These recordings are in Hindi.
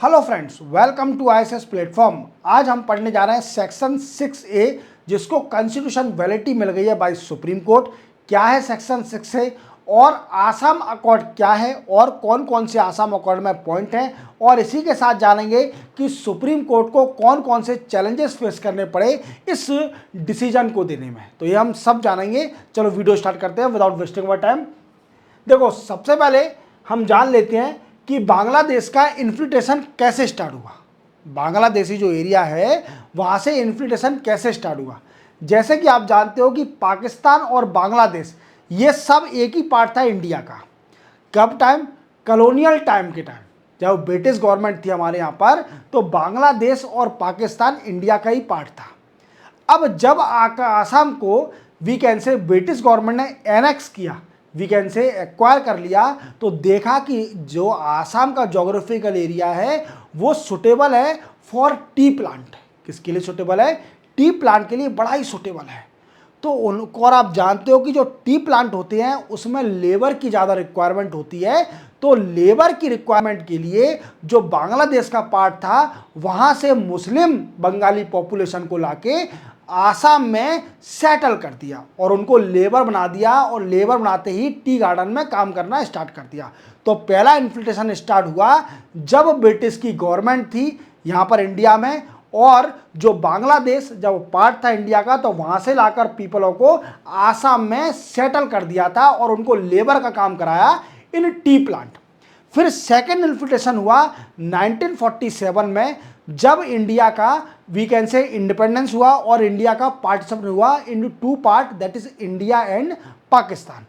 Hello friends, welcome to ISS platform. आज हम पढ़ने जा रहे हैं सेक्शन 6A, जिसको कॉन्स्टिट्यूशन वैलिडिटी मिल गई है बाय सुप्रीम कोर्ट। क्या है सेक्शन 6A और आसाम अकॉर्ड क्या है और कौन कौन से आसाम अकॉर्ड में पॉइंट हैं, और इसी के साथ जानेंगे कि सुप्रीम कोर्ट को कौन कौन से चैलेंजेस फेस करने पड़े इस डिसीजन को देने में। तो ये हम सब जानेंगे। चलो वीडियो स्टार्ट करते हैं विदाउट वेस्टिंग अवर टाइम। देखो, सबसे पहले हम जान लेते हैं कि बांग्लादेश का इन्फिल्ट्रेशन कैसे स्टार्ट हुआ। बांग्लादेशी जो एरिया है वहाँ से इन्फिल्ट्रेशन कैसे स्टार्ट हुआ। जैसे कि आप जानते हो कि पाकिस्तान और बांग्लादेश ये सब एक ही पार्ट था इंडिया का। कब टाइम? कॉलोनियल टाइम के टाइम, जब ब्रिटिश गवर्नमेंट थी हमारे यहाँ पर, तो बांग्लादेश और पाकिस्तान इंडिया का ही पार्ट था। अब जब आसाम को we can say British government ने एनेक्स किया, वी कैन से एक्वायर कर लिया, तो देखा कि जो आसाम का जोग्राफिकल एरिया है वो सुटेबल है फॉर टी प्लांट। किसके लिए सुटेबल है? टी प्लांट के लिए बड़ा ही सुटेबल है। तो उनको, और आप जानते हो कि जो टी प्लांट होते हैं उसमें लेबर की ज़्यादा रिक्वायरमेंट होती है। तो लेबर की रिक्वायरमेंट के लिए जो बांग्लादेश का पार्ट था वहाँ से मुस्लिम बंगाली पॉपुलेशन को लाके आसाम में सेटल कर दिया और उनको लेबर बना दिया, और लेबर बनाते ही टी गार्डन में काम करना स्टार्ट कर दिया। तो पहला इन्फिल्ट्रेशन स्टार्ट हुआ जब ब्रिटिश की गवर्नमेंट थी यहाँ पर इंडिया में, और जो बांग्लादेश जब पार्ट था इंडिया का, तो वहाँ से लाकर पीपलों को आसाम में सेटल कर दिया था और उनको लेबर का काम कराया इन टी प्लांट। फिर सेकेंड इन्फिल्ट्रेशन हुआ 1947 में, जब इंडिया का वी कैन से इंडिपेंडेंस हुआ और इंडिया का पार्टीशन हुआ in two part, that is India and Pakistan.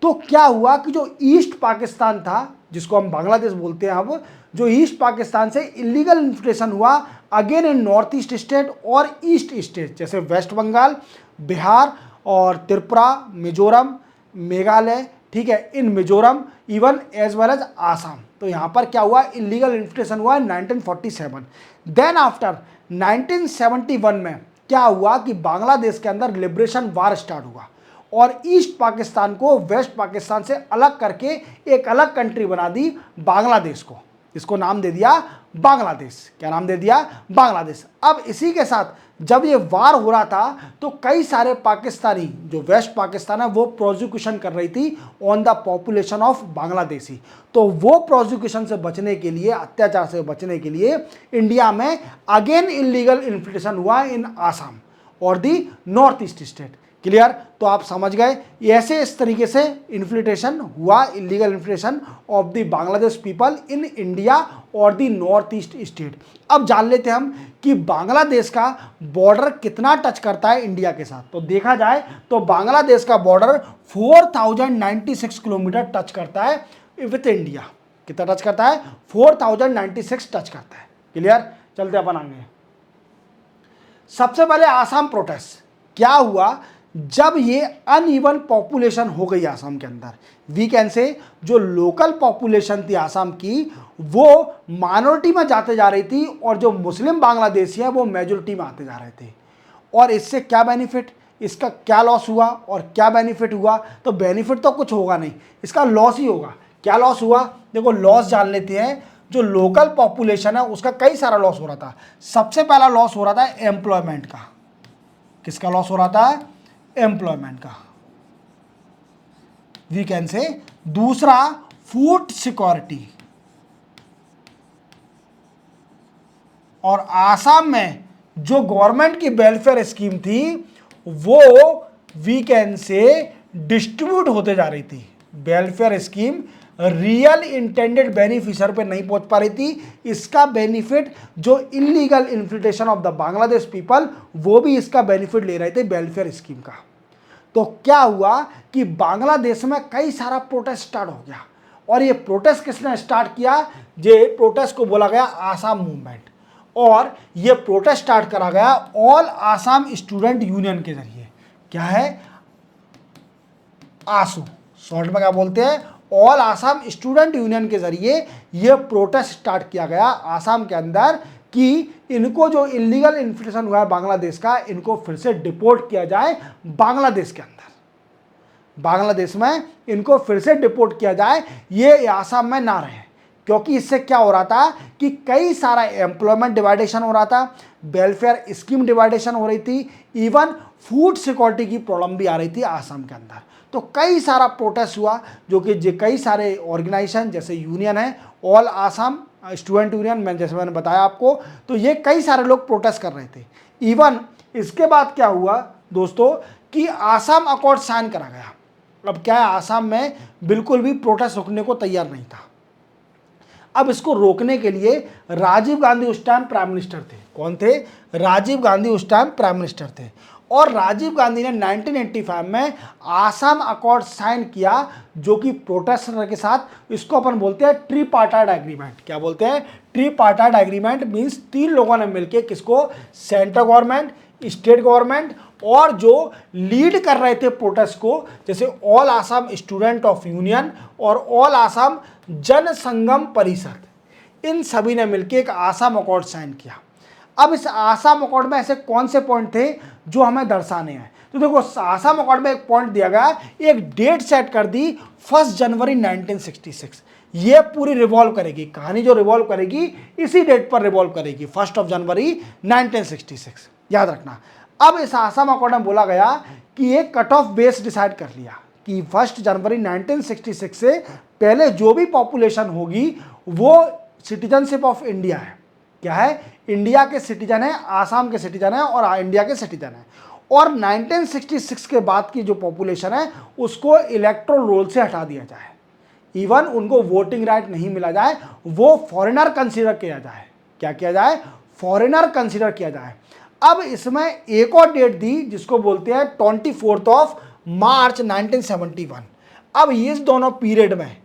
तो क्या हुआ कि जो ईस्ट पाकिस्तान था, जिसको हम बांग्लादेश बोलते हैं अब, जो ईस्ट पाकिस्तान से इलीगल इन्फिल्ट्रेशन हुआ again in north east state और ईस्ट स्टेट, जैसे वेस्ट बंगाल, बिहार और त्रिपुरा, मिजोरम, मेघालय, ठीक है, in Mizoram even as well as Assam. तो यहाँ पर क्या हुआ? इलीगल इन्फिल्ट्रेशन हुआ 1947। देन आफ्टर 1971 में क्या हुआ कि बांग्लादेश के अंदर लिबरेशन वार स्टार्ट हुआ और ईस्ट पाकिस्तान को वेस्ट पाकिस्तान से अलग करके एक अलग कंट्री बना दी, बांग्लादेश को। इसको नाम दे दिया बांग्लादेश। क्या नाम दे दिया? बांग्लादेश। अब इसी के साथ जब ये वार हो रहा था तो कई सारे पाकिस्तानी, जो वेस्ट पाकिस्तान है, वो प्रोसिक्यूशन कर रही थी on the population of Bangladeshi. तो वो प्रोसिक्यूशन से बचने के लिए, अत्याचार से बचने के लिए, इंडिया में अगेन इलीगल इन्फिल्ट्रेशन हुआ इन आसाम और the north east state. Clear? तो आप समझ गए, ऐसे इस तरीके से इन्फिल्ट्रेशन हुआ, illegal infiltration of the Bangladesh people in India और द नॉर्थ ईस्ट स्टेट। अब जान लेते हैं हम कि बांग्लादेश का बॉर्डर कितना टच करता है इंडिया के साथ। तो देखा जाए तो बांग्लादेश का बॉर्डर 4096 किलोमीटर टच करता है विथ इंडिया। कितना टच करता है? 4096 टच करता है। क्लियर? चलते अपन आगे। सबसे पहले आसाम प्रोटेस्ट क्या हुआ? जब ये अनइवन पॉपुलेशन हो गई आसाम के अंदर, वी कैन से जो लोकल पॉपुलेशन थी आसाम की वो माइनॉरिटी में जाते जा रही थी और जो मुस्लिम बांग्लादेशी है वो मेजोरिटी में आते जा रहे थे। और इससे क्या बेनिफिट, इसका क्या लॉस हुआ और क्या बेनिफिट हुआ? तो बेनिफिट तो कुछ होगा नहीं, इसका लॉस ही होगा। क्या लॉस हुआ? देखो, लॉस जान लेते हैं। जो लोकल पॉपुलेशन है उसका कई सारा लॉस हो रहा था। सबसे पहला लॉस हो रहा था एम्प्लॉयमेंट का। किसका लॉस हो रहा था? एम्प्लॉयमेंट का, वी कैन से। दूसरा, फूड सिक्योरिटी। और आसाम में जो गवर्नमेंट की वेलफेयर स्कीम थी वो वी कैन से डिस्ट्रीब्यूट होते जा रही थी। Welfare scheme real intended beneficiary पे नहीं पहुंच पा रही थी। इसका बेनिफिट जो illegal infiltration of the Bangladesh people, वो भी इसका बेनिफिट ले रहे थे वेलफेयर स्कीम का। तो क्या हुआ कि बांग्लादेश में कई सारा प्रोटेस्ट स्टार्ट हो गया। और ये प्रोटेस्ट किसने स्टार्ट किया? ये प्रोटेस्ट को बोला गया आसाम मूवमेंट, और ये प्रोटेस्ट स्टार्ट करा गया ऑल आसाम स्टूडेंट यूनियन के जरिए। क्या है? आसू, शॉर्ट में क्या बोलते हैं? ऑल आसाम स्टूडेंट यूनियन के जरिए ये प्रोटेस्ट स्टार्ट किया गया आसाम के अंदर कि इनको जो इलीगल इन्फिल्ट्रेशन हुआ है बांग्लादेश का, इनको फिर से डिपोर्ट किया जाए बांग्लादेश के अंदर। बांग्लादेश में इनको फिर से डिपोर्ट किया जाए, ये आसाम में ना रहे। क्योंकि इससे क्या हो रहा था कि कई सारा एम्प्लॉयमेंट डिवाइडेशन हो रहा था, वेलफेयर स्कीम डिवाइडेशन हो रही थी, इवन फूड सिक्योरिटी की प्रॉब्लम भी आ रही थी आसाम के अंदर। तो कई सारा प्रोटेस्ट हुआ, जो कि कई सारे ऑर्गेनाइजेशन जैसे यूनियन है, ऑल आसाम स्टूडेंट यूनियन, जैसे मैंने बताया आपको, तो ये कई सारे लोग प्रोटेस्ट कर रहे थे। इवन इसके बाद क्या हुआ दोस्तों कि आसाम अकॉर्ड साइन करा गया। अब क्या है, आसाम में बिल्कुल भी प्रोटेस्ट रुकने को तैयार नहीं था। अब इसको रोकने के लिए राजीव गांधी उस टाइम प्राइम मिनिस्टर थे। कौन थे? राजीव गांधी उस टाइम प्राइम मिनिस्टर थे। और राजीव गांधी ने 1985 में आसाम अकॉर्ड साइन किया, जो कि प्रोटेस्टर के साथ, इसको अपन बोलते हैं ट्रीपार्टाइट एग्रीमेंट। क्या बोलते हैं? ट्रीपार्टाइट एग्रीमेंट मींस तीन लोगों ने मिलकर किसको? सेंट्रल गवर्नमेंट, स्टेट गवर्नमेंट और जो लीड कर रहे थे प्रोटेस्ट को, जैसे all Assam student of union और ऑल आसाम जन संगम परिषद, इन सभी ने मिलकर एक आसाम अकॉर्ड साइन किया। अब इस आसाम अकॉर्ड में ऐसे कौन से पॉइंट थे जो हमें दर्शाने हैं? तो देखो, आसाम अकॉर्ड में एक पॉइंट दिया गया, एक डेट सेट कर दी 1 जनवरी 1966। ये पूरी रिवॉल्व करेगी, कहानी जो रिवॉल्व करेगी इसी डेट पर रिवॉल्व करेगी, 1 जनवरी 1966, याद रखना। अब इस आसाम अकॉर्ड में बोला गया कि एक कट ऑफ बेस डिसाइड कर लिया कि 1 जनवरी 1966 से पहले जो भी पॉपुलेशन होगी वो सिटीजनशिप ऑफ इंडिया है। क्या है? इंडिया के सिटीजन है, आसाम के सिटीजन है और इंडिया के सिटीजन है। और 1966 के बाद की जो पॉपुलेशन है उसको इलेक्टोरल रोल से हटा दिया जाए, इवन उनको वोटिंग राइट नहीं मिला जाए, वो फॉरेनर कंसीडर किया जाए। क्या किया जाए? फॉरेनर कंसीडर किया जाए। अब इसमें एक और डेट दी जिसको बोलते हैं 24 मार्च 1971। अब इस दोनों पीरियड में,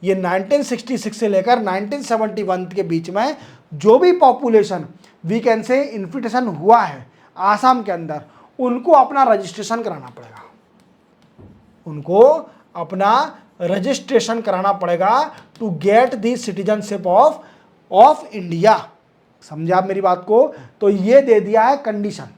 ये 1966 से लेकर 1971 के बीच में जो भी population we can say infiltration हुआ है आसाम के अंदर, उनको अपना रजिस्ट्रेशन कराना पड़ेगा, उनको अपना रजिस्ट्रेशन कराना पड़ेगा to get the citizenship of India. समझे आप मेरी बात को? तो ये दे दिया है कंडीशन।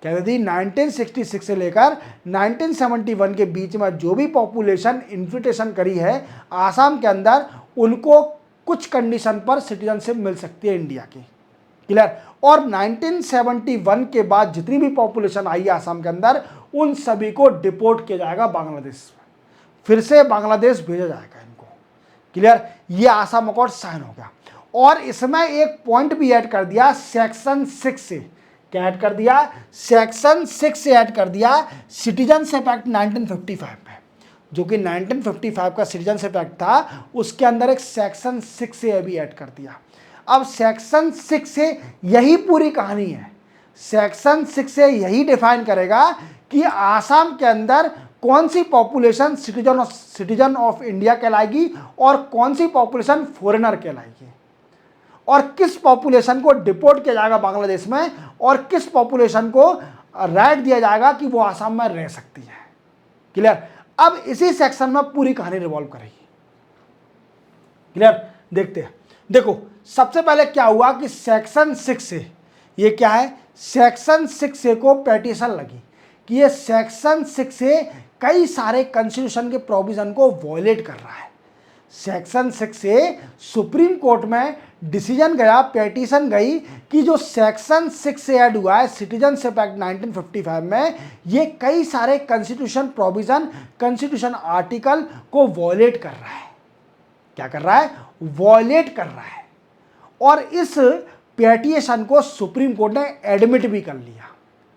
क्या दे दी? 1966 से लेकर 1971 के बीच में जो भी पॉपुलेशन इन्फिल्ट्रेशन करी है आसाम के अंदर, उनको कुछ कंडीशन पर सिटीजनशिप मिल सकती है इंडिया की। क्लियर? और 1971 के बाद जितनी भी पॉपुलेशन आई है आसाम के अंदर, उन सभी को डिपोर्ट किया जाएगा बांग्लादेश में, फिर से बांग्लादेश भेजा जाएगा इनको। क्लियर? ये आसाम अकॉर्ड साइन हो गया। और इसमें एक पॉइंट भी ऐड कर दिया सेक्शन 6 से। क्या ऐड कर दिया? सेक्शन 6 से ऐड कर दिया सिटीजनशिप एक्ट 1955 में, जो कि 1955 का सिटीजनशिप एक्ट था, उसके अंदर एक सेक्शन 6 से भी ऐड कर दिया। अब सेक्शन 6 से यही पूरी कहानी है। सेक्शन 6 से यही डिफाइन करेगा कि आसाम के अंदर कौन सी पॉपुलेशन सिटीजन ऑफ इंडिया कहलाएगी और कौन सी पॉपुलेशन फॉरेनर कहलाएगी, और किस पॉपुलेशन को डिपोर्ट किया जाएगा बांग्लादेश में और किस पॉपुलेशन को राइट दिया जाएगा कि वो आसाम में रह सकती है। क्लियर? अब इसी सेक्शन में पूरी कहानी रिवॉल्व करेगी। क्लियर? देखते हैं। देखो, सबसे पहले क्या हुआ कि सेक्शन 6 से, ये क्या है? सेक्शन 6 से को पेटिशन लगी कि ये सेक्शन 6 से कई सारे कॉन्स्टिट्यूशन के प्रोविजन को वॉयलेट कर रहा है। सेक्शन 6 से सुप्रीम कोर्ट में डिसीजन गया, पेटिशन गई कि जो सेक्शन 6 से ऐड हुआ है सिटीजनशिप एक्ट 1955 में, ये कई सारे कॉन्स्टिट्यूशन प्रोविजन, कॉन्स्टिट्यूशन आर्टिकल को वॉयलेट कर रहा है। क्या कर रहा है? वॉयलेट कर रहा है। और इस पेटिशन को सुप्रीम कोर्ट ने एडमिट भी कर लिया।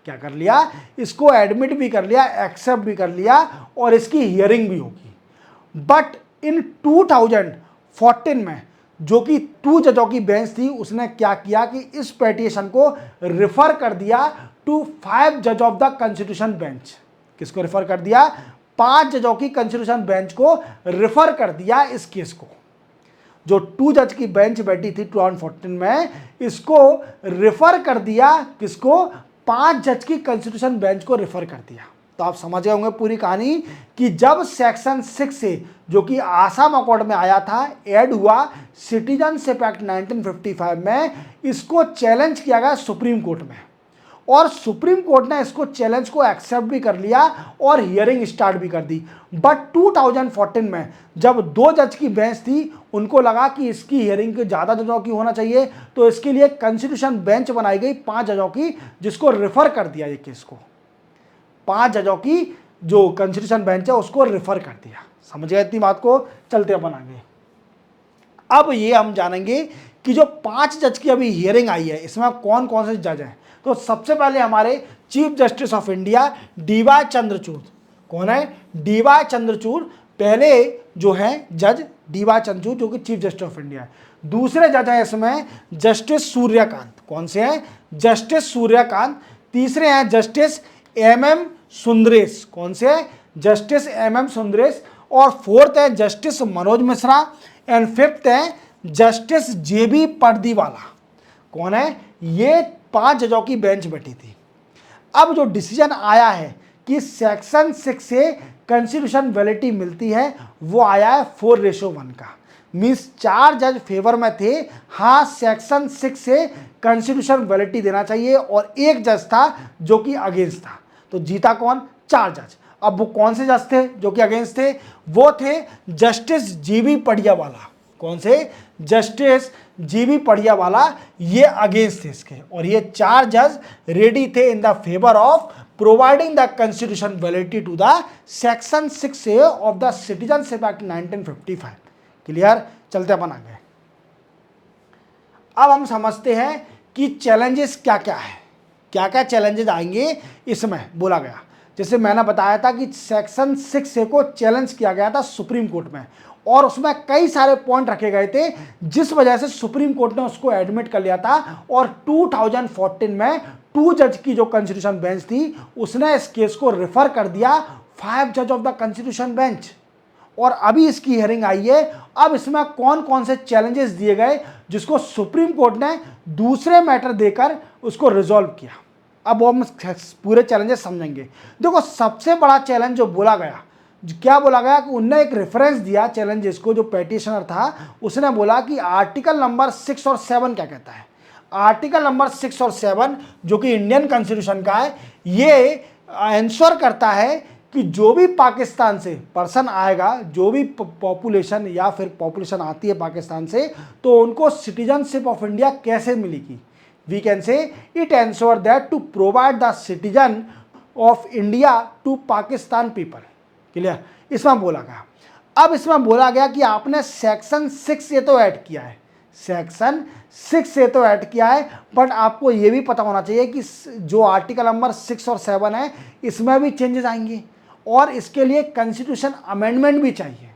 क्या कर लिया? इसको एडमिट भी कर लिया, एक्सेप्ट भी कर लिया और इसकी हियरिंग भी होगी। बट इन 2014 में जो कि 2 जजों की बेंच थी, उसने क्या किया कि इस पेटिशन को रिफर कर दिया टू 5 जज ऑफ द कॉन्स्टिट्यूशन बेंच। किसको रिफर कर दिया? 5 जजों की कॉन्स्टिट्यूशन बेंच को रिफर कर दिया इस केस को। जो 2 जज की बेंच बैठी थी 2014 में, इसको रिफर कर दिया किसको? 5 जज की कॉन्स्टिट्यूशन बेंच को रिफर कर दिया। तो आप समझ गए होंगे पूरी कहानी कि जब सेक्शन 6 से जो कि आसाम अकॉर्ड में आया था, ऐड हुआ सिटीजनशिप एक्ट 1955 में, इसको चैलेंज किया गया सुप्रीम कोर्ट में और सुप्रीम कोर्ट ने इसको चैलेंज को एक्सेप्ट भी कर लिया और हियरिंग स्टार्ट भी कर दी। बट 2014 में जब 2 जज की बेंच थी, उनको लगा कि इसकी हियरिंग ज़्यादा जजों की होना चाहिए, तो इसके लिए कॉन्स्टिट्यूशन बेंच बनाई गई 5 जजों की, जिसको रेफर कर दिया ये केस को। 5 जजों की जो कॉन्स्टिट्यूशन बेंच है उसको रेफर कर दिया। समझ गए इतनी बात को? चलते अपन आगे। अब ये हम जानेंगे कि जो 5 जज की अभी हियरिंग आई है, इसमें कौन कौन से जज हैं। तो सबसे पहले हमारे chief justice of India D.Y.. Chandrachud. कौन है? डी.वाई. चंद्रचूड़ पहले जो है जज डी.वाई. चंद्रचूड़, जो कि चीफ जस्टिस ऑफ इंडिया है। दूसरे जज हैं इसमें जस्टिस सूर्यकांत। कौन से हैं? जस्टिस सूर्यकांत। तीसरे हैं जस्टिस एम.एम. सुंदरेश। कौन से हैं? Justice M M. सुंदरेश। और फोर्थ है justice Manoj Mishra. And fifth है जस्टिस जे.बी. पर्दीवाला। कौन है? ये 5 जजों की बेंच बैठी थी। अब जो डिसीजन आया है कि सेक्शन 6 से कॉन्स्टिट्यूशन वैलिडिटी मिलती है, वो आया है 4:1 का। मीन्स 4 जज फेवर में थे, हाँ सेक्शन 6 से कॉन्स्टिट्यूशन वैलिडिटी देना चाहिए, और 1 जज था जो कि अगेंस्ट था। तो जीता कौन? 4 जज। अब वो कौन से जज थे जो कि अगेंस्ट थे? वो थे जस्टिस जी.बी. पडियावाला। कौन से? Justice G B. पडियावाला। ये अगेंस्ट थे इसके, और ये 4 जज रेडी थे in the favour of providing the constitution validity to the section 6A of the citizenship act 1955। Clear? चलते अपन आगे। अब हम समझते हैं कि चैलेंजेस क्या क्या है, क्या क्या चैलेंजेस आएंगे इसमें बोला गया। जैसे मैंने बताया था कि सेक्शन 6A को चैलेंज किया गया था सुप्रीम कोर्ट में, और उसमें कई सारे पॉइंट रखे गए थे, जिस वजह से सुप्रीम कोर्ट ने उसको एडमिट कर लिया था। और 2014 में 2 जज की जो कॉन्स्टिट्यूशन बेंच थी, उसने इस केस को रेफर कर दिया 5 जज ऑफ द कॉन्स्टिट्यूशन बेंच, और अभी इसकी हियरिंग आई है। अब इसमें कौन कौन से चैलेंजेस दिए गए, जिसको सुप्रीम कोर्ट ने दूसरे मैटर देकर उसको रिजॉल्व किया। अब वो हम पूरे चैलेंजेस समझेंगे। देखो, सबसे बड़ा चैलेंज जो बोला गया, क्या बोला गया कि उनने एक रेफरेंस दिया चैलेंजेस को। जो पेटिशनर था उसने बोला कि आर्टिकल नंबर 6 और 7 क्या कहता है। आर्टिकल नंबर 6 और 7 जो कि इंडियन कॉन्स्टिट्यूशन का है, ये आंसर करता है कि जो भी पाकिस्तान से पर्सन आएगा, जो भी पॉपुलेशन या फिर पॉपुलेशन आती है पाकिस्तान से, तो उनको सिटीजनशिप ऑफ इंडिया कैसे मिलेगी। We can say it ensure that to provide the citizen of India to Pakistan people. Clear? इसमें बोला गया। अब इसमें बोला गया कि आपने सेक्शन 6A तो ऐड किया है, सेक्शन 6A तो ऐड किया है, बट आपको ये भी पता होना चाहिए कि जो आर्टिकल नंबर 6 और 7 है, इसमें भी चेंजेस आएंगे, और इसके लिए कॉन्स्टिट्यूशन अमेंडमेंट भी चाहिए।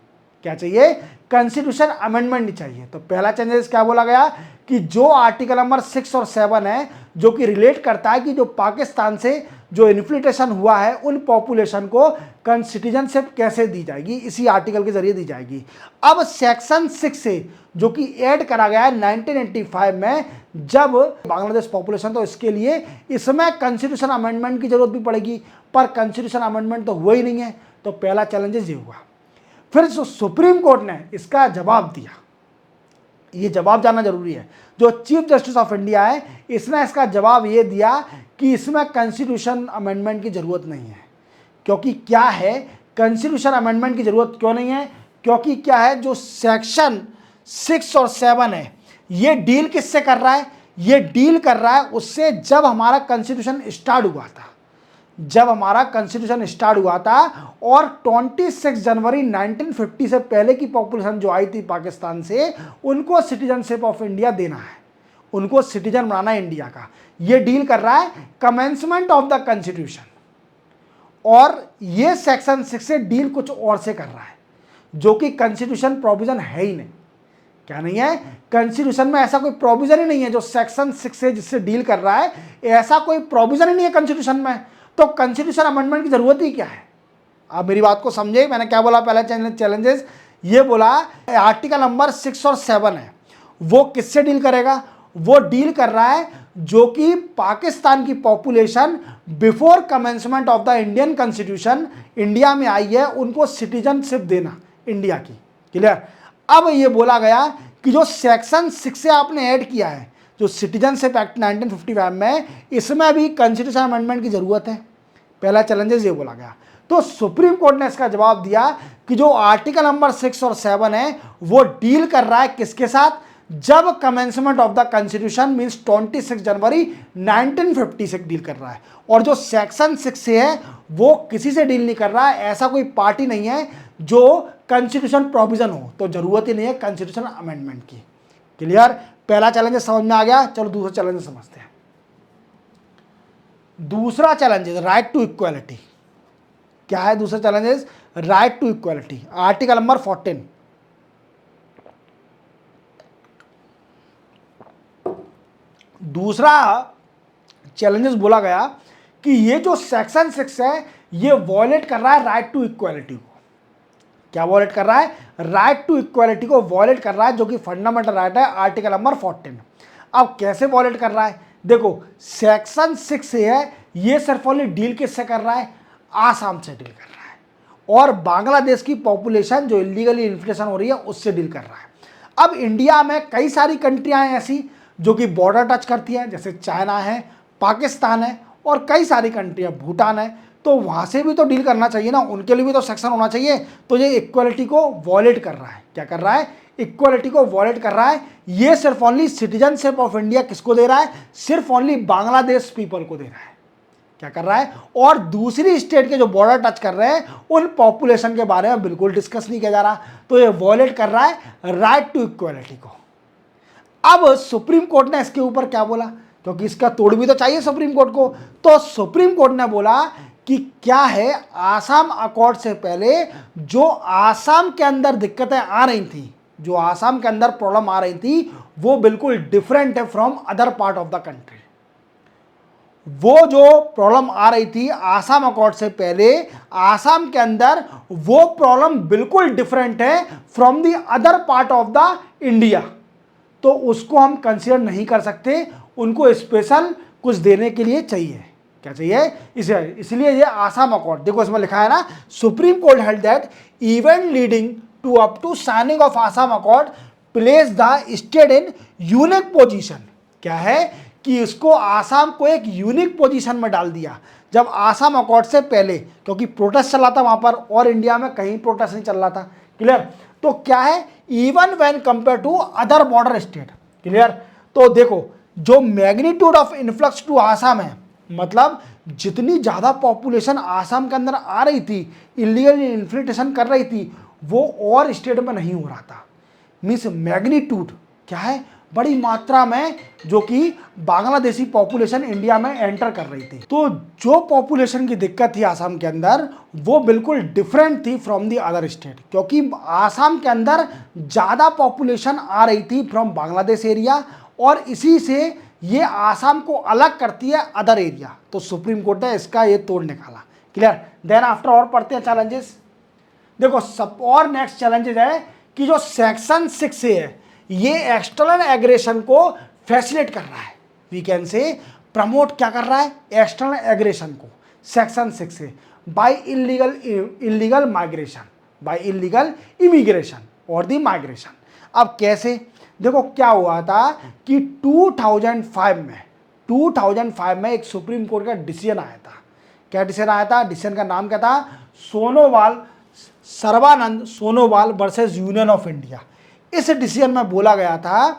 क्या चाहिए? कॉन्स्टिट्यूशन अमेंडमेंट भी चाहिए। तो पहला चेंजेस क्या बोला गया कि जो आर्टिकल नंबर 6 और 7 है, जो कि रिलेट करता है कि जो पाकिस्तान से जो इन्फ्लिटेशन हुआ है, उन पॉपुलेशन को सिटीजनशिप कैसे दी जाएगी, इसी आर्टिकल के जरिए दी जाएगी। अब सेक्शन 6A जो कि ऐड करा गया है 1985 में, जब बांग्लादेश पॉपुलेशन, तो इसके लिए इसमें कॉन्स्टिट्यूशन अमेंडमेंट की जरूरत भी पड़ेगी, पर कॉन्स्टिट्यूशन अमेंडमेंट तो हुआ ही नहीं है। तो पहला चैलेंजेस ये हुआ। फिर सुप्रीम कोर्ट ने इसका जवाब दिया। ये जवाब जानना जरूरी है। जो चीफ जस्टिस ऑफ इंडिया है, इसने इसका जवाब ये दिया कि इसमें कॉन्स्टिट्यूशन अमेंडमेंट की जरूरत नहीं है। क्योंकि क्या है, कॉन्स्टिट्यूशन अमेंडमेंट की जरूरत क्यों नहीं है? क्योंकि क्या है, जो सेक्शन 6 और 7 है, ये डील किससे कर रहा है? ये डील कर रहा है उससे जब हमारा कॉन्स्टिट्यूशन स्टार्ट हुआ था, जब हमारा कॉन्स्टिट्यूशन स्टार्ट हुआ था, और 26 जनवरी 1950 से पहले की पॉपुलेशन जो आई थी पाकिस्तान से, उनको सिटीजनशिप ऑफ इंडिया देना है, उनको सिटीजन बनाना है इंडिया का। ये डील कर रहा है कमेंसमेंट ऑफ द कॉन्स्टिट्यूशन, और ये सेक्शन 6 से डील कुछ और से कर रहा है, जो कि कॉन्स्टिट्यूशन प्रोविजन है ही नहीं। क्या नहीं है? कॉन्स्टिट्यूशन में ऐसा कोई प्रोविजन ही नहीं है जो सेक्शन 6 से जिससे डील कर रहा है, ऐसा कोई प्रोविजन ही नहीं है कॉन्स्टिट्यूशन में। तो कॉन्स्टिट्यूशन अमेंडमेंट की जरूरत ही क्या है? आप मेरी बात को समझे। मैंने क्या बोला पहले चैलेंजेस, ये बोला आर्टिकल नंबर 6 और 7 है, वो किससे डील करेगा? वो डील कर रहा है जो कि पाकिस्तान की population before commencement of the Indian constitution India में आई है, उनको सिटीजनशिप देना इंडिया की। क्लियर? अब ये बोला गया कि जो सेक्शन 6 से आपने ऐड किया है, जो सिटीजनशिप एक्ट 1955 में, इसमें भी कॉन्स्टिट्यूशन अमेंडमेंट की जरूरत है। पहला चैलेंजेस ये बोला गया। तो सुप्रीम कोर्ट ने इसका जवाब दिया कि जो आर्टिकल नंबर 6 और 7 है वो डील कर रहा है किसके साथ, जब commencement of the constitution means 26 January 1956 deal कर रहा है। और जो सेक्शन 6 से है वो किसी से डील नहीं कर रहा है, ऐसा कोई पार्टी नहीं है जो कॉन्स्टिट्यूशन प्रोविजन हो, तो जरूरत ही नहीं है कॉन्स्टिट्यूशन अमेंडमेंट की। क्लियर? पहला चैलेंज समझ में आ गया। चलो दूसरा चैलेंज समझते हैं। दूसरा चैलेंज राइट टू इक्वालिटी। क्या है दूसरा challenge? Right to equality, article number 14। दूसरा चैलेंजेस बोला गया कि ये जो सेक्शन 6 है ये वॉयलेट कर रहा है राइट टू इक्वालिटी को। क्या वॉयलेट कर रहा है? राइट टू इक्वालिटी को वॉयलेट कर रहा है, जो कि फंडामेंटल राइट है, आर्टिकल नंबर 14। अब कैसे वॉयलेट कर रहा है? देखो, सेक्शन 6 से है ये सिर्फ ओनली डील किससे कर रहा है? आसाम से डील कर रहा है, और बांग्लादेश की पॉपुलेशन जो इलीगली इन्फ्लेशन हो रही है उससे डील कर रहा है। अब इंडिया में कई सारी कंट्रियां हैं ऐसी जो कि बॉर्डर टच करती हैं, जैसे चाइना है, पाकिस्तान है, और कई सारी कंट्रियां, भूटान है, तो वहाँ से भी तो डील करना चाहिए ना, उनके लिए भी तो सेक्शन होना चाहिए। तो ये इक्वालिटी को वॉयलेट कर रहा है। क्या कर रहा है? इक्वालिटी को वॉयलेट कर रहा है। ये सिर्फ ओनली सिटीजनशिप ऑफ इंडिया किसको दे रहा है? सिर्फ ओनली बांग्लादेश पीपल को दे रहा है। क्या कर रहा है? और दूसरी स्टेट के जो बॉर्डर टच कर रहे हैं उन पॉपुलेशन के बारे में बिल्कुल डिस्कस नहीं किया जा रहा। तो ये वॉयलेट कर रहा है राइट टू इक्वालिटी को। अब सुप्रीम कोर्ट ने इसके ऊपर क्या बोला, क्योंकि इसका तोड़ भी तो चाहिए सुप्रीम कोर्ट को। तो सुप्रीम कोर्ट ने बोला कि क्या है, आसाम अकॉर्ड से पहले जो आसाम के अंदर दिक्कतें आ रही थी, जो आसाम के अंदर प्रॉब्लम आ रही थी, वो बिल्कुल डिफरेंट है from other part of the country. वो जो प्रॉब्लम आ रही थी आसाम अकॉर्ड से पहले आसाम के अंदर, वो प्रॉब्लम बिल्कुल डिफरेंट है from the other part of the India. तो उसको हम कंसीडर नहीं कर सकते, उनको स्पेशल कुछ देने के लिए चाहिए। क्या चाहिए? इसलिए ये आसाम अकॉर्ड, देखो इसमें लिखा है ना, Supreme Court held that event leading to up to signing of Assam accord place the state in unique position. क्या है कि इसको आसाम को एक यूनिक पोजीशन में डाल दिया जब आसाम अकॉर्ड से पहले, क्योंकि प्रोटेस्ट चल रहा था वहां पर और इंडिया में कहीं प्रोटेस्ट नहीं चल रहा था। क्लियर? तो क्या है, even when compare to other border state. Clear? तो देखो, जो magnitude of influx to Assam है, मतलब जितनी ज़्यादा पॉपुलेशन आसाम के अंदर आ रही थी, इलीगल इन्फ्लेशन कर रही थी, वो और स्टेट में नहीं हो रहा था। मीन्स मैग्नीट्यूड क्या है, बड़ी मात्रा में जो कि बांग्लादेशी पॉपुलेशन इंडिया में एंटर कर रही थी। तो जो पॉपुलेशन की दिक्कत थी आसाम के अंदर, वो बिल्कुल डिफरेंट थी फ्रॉम द अदर स्टेट, क्योंकि आसाम के अंदर ज़्यादा पॉपुलेशन आ रही थी फ्रॉम बांग्लादेश एरिया, और इसी से ये आसाम को अलग करती है अदर एरिया। तो सुप्रीम कोर्ट ने इसका ये तोड़ निकाला। क्लियर? देन आफ्टर और पढ़ते हैं चैलेंजेस। देखो, सब और नेक्स्ट चैलेंजेस है कि जो सेक्शन 6 है ये एक्सटर्नल एग्रेशन को फैसिलिटेट कर रहा है। वी कैन से प्रमोट क्या कर रहा है? एक्सटर्नल एग्रेशन को, सेक्शन 6 से, by illegal migration, by illegal immigration और दी माइग्रेशन। अब कैसे? देखो, क्या हुआ था कि 2005 में एक सुप्रीम कोर्ट का डिसीजन आया था। क्या डिसीजन आया था? डिसीजन का नाम क्या था? Sonowal, Sarbananda Sonowal versus union of India. इस डिसीजन में बोला गया था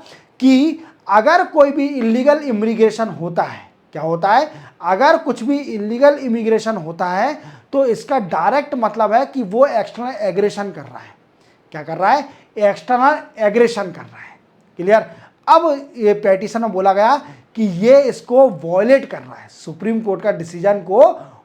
कि अगर कोई भी इलीगल इमिग्रेशन होता है, क्या होता है, अगर कुछ भी इलीगल इमिग्रेशन होता है तो इसका डायरेक्ट मतलब है कि वो एक्सटर्नल एग्रेशन कर रहा है। क्या कर रहा है? एक्सटर्नल एग्रेशन कर रहा है। क्लियर? अब ये पेटिशन में बोला गया कि ये इसको वॉयलेट कर रहा है, सुप्रीम कोर्ट का डिसीजन को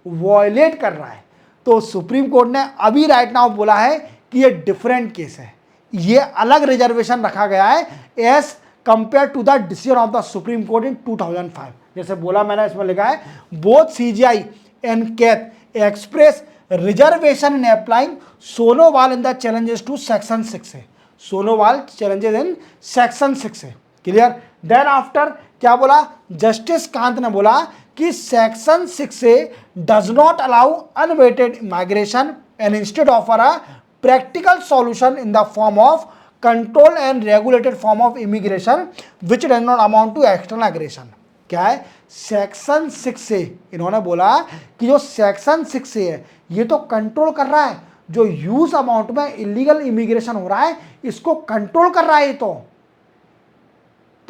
वॉयलेट कर रहा है। तो सुप्रीम कोर्ट ने अभी राइट नाउ बोला है कि ये डिफरेंट केस है, ये अलग रिजर्वेशन रखा गया है as compare to the decision of the supreme court in 2005। जैसे बोला मैंने, इसमें लिखा है बोथ CGI एंड कैथ express reservation in applying Sonowal in the challenges to section 6 है। सोनोवाल चैलेंजेस इन सेक्शन 6 है। क्लियर? देन आफ्टर क्या बोला? जस्टिस कांत ने बोला कि सेक्शन 6 से does not allow unvetted migration and instead offer a practical solution in the form of control and regulated form of immigration which does not amount to external aggression. क्या है? Section 6 A. इन्होंने बोला कि जो सेक्शन 6 ए है ये तो कंट्रोल कर रहा है, जो ह्यूज अमाउंट में इलीगल इमिग्रेशन हो रहा है इसको कंट्रोल कर रहा है।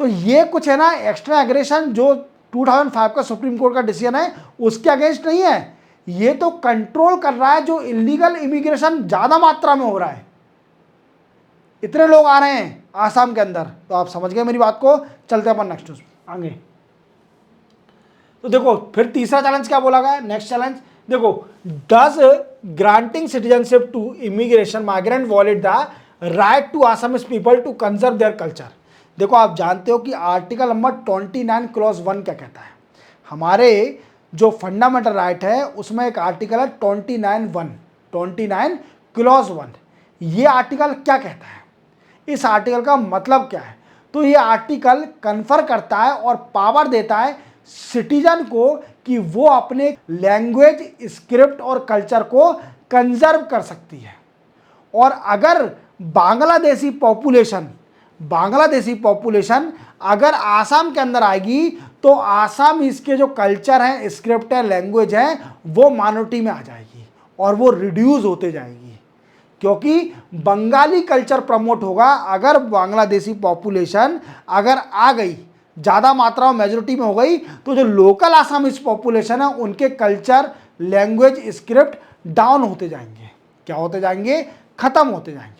तो ये कुछ है ना एक्स्ट्रा एग्रेशन जो 2005 का सुप्रीम कोर्ट का डिसीजन है उसके अगेंस्ट नहीं है, ये तो कंट्रोल कर रहा है जो इलीगल इमिग्रेशन ज्यादा मात्रा में हो रहा है। इतने लोग आ रहे हैं आसाम के अंदर, तो आप समझ गए मेरी बात को। चलते हैं अपन नेक्स्ट आगे। तो देखो फिर तीसरा चैलेंज क्या बोला गया, नेक्स्ट चैलेंज देखो, does granting citizenship to immigration migrant violate the right to Assamese people to conserve their culture. देखो आप जानते हो कि आर्टिकल नंबर 29 क्लॉज 1 क्या कहता है, हमारे जो फंडामेंटल राइट है उसमें एक आर्टिकल है 29 क्लॉज 1। ये आर्टिकल क्या कहता है, इस आर्टिकल का मतलब क्या है? तो ये आर्टिकल कन्फर करता है और पावर देता है सिटीजन को कि वो अपने लैंग्वेज, स्क्रिप्ट और कल्चर को कंजर्व कर सकती है। और अगर बांग्लादेशी पॉपुलेशन अगर आसाम के अंदर आएगी तो आसाम इसके जो कल्चर है, स्क्रिप्ट है, लैंग्वेज है वो माइनॉरिटी में आ जाएगी और वो रिड्यूस होते जाएगी, क्योंकि बंगाली कल्चर प्रमोट होगा। अगर बांग्लादेशी पॉपुलेशन अगर आ गई, ज़्यादा मात्रा में मेजोरिटी में हो गई, तो जो लोकल आसामीज पॉपुलेशन है उनके कल्चर, लैंग्वेज, स्क्रिप्ट डाउन होते जाएंगे। क्या होते जाएंगे? खत्म होते जाएंगे।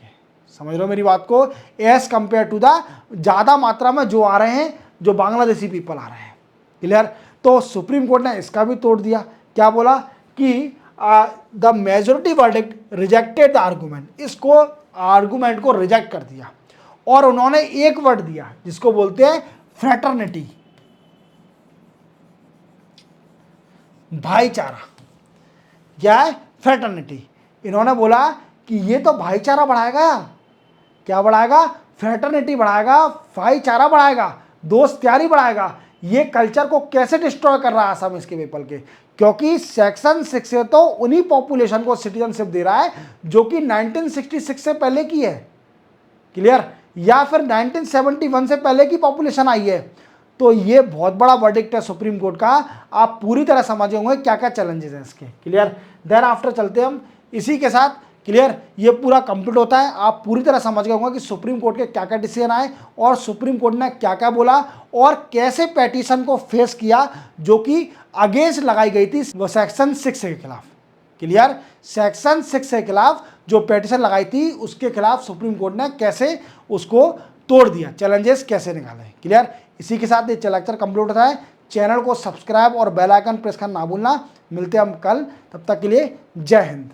समझ लो मेरी बात को, एज कंपेयर टू द ज़्यादा मात्रा में जो आ रहे हैं, जो बांग्लादेशी पीपल आ रहे हैं। क्लियर? तो सुप्रीम कोर्ट ने इसका भी तोड़ दिया। क्या बोला कि the majority verdict rejected the argument, इसको आर्गूमेंट को रिजेक्ट कर दिया और उन्होंने एक वर्ड दिया जिसको बोलते हैं फ्रेटर्निटी, भाईचारा। क्या है? फ्रेटर्निटी। इन्होंने बोला कि ये तो भाईचारा बढ़ाएगा। क्या बढ़ाएगा? फ्रेटर्निटी बढ़ाएगा, भाईचारा बढ़ाएगा, दोस्ती बढ़ाएगा। ये कल्चर को कैसे डिस्ट्रॉय कर रहा है आसाम इसके पीपल के, क्योंकि सेक्शन 6 से तो उन्हीं पॉपुलेशन को सिटीजनशिप दे रहा है जो कि 1966 से पहले की है। क्लियर? या फिर 1971 से पहले की पॉपुलेशन आई है। तो ये बहुत बड़ा वर्डिक्ट है सुप्रीम कोर्ट का। आप पूरी तरह समझे होंगे क्या क्या चैलेंजेस हैं इसके। क्लियर? देन आफ्टर चलते हम इसी के साथ। क्लियर? ये पूरा कंप्लीट होता है, आप पूरी तरह समझ गए होंगे कि सुप्रीम कोर्ट के क्या क्या डिसीजन आए और सुप्रीम कोर्ट ने क्या क्या बोला और कैसे पेटिशन को फेस किया जो कि अगेंस्ट लगाई गई थी वो सेक्शन 6 के खिलाफ। क्लियर? सेक्शन 6 के खिलाफ जो पेटिशन लगाई थी उसके खिलाफ सुप्रीम कोर्ट ने कैसे उसको तोड़ दिया, चैलेंजेस कैसे निकाले। क्लियर? इसी के साथ ये लेक्चर कंप्लीट होता है। चैनल को सब्सक्राइब और बेल आइकन प्रेस करना ना भूलना। मिलते हैं हम कल, तब तक के लिए जय हिंद।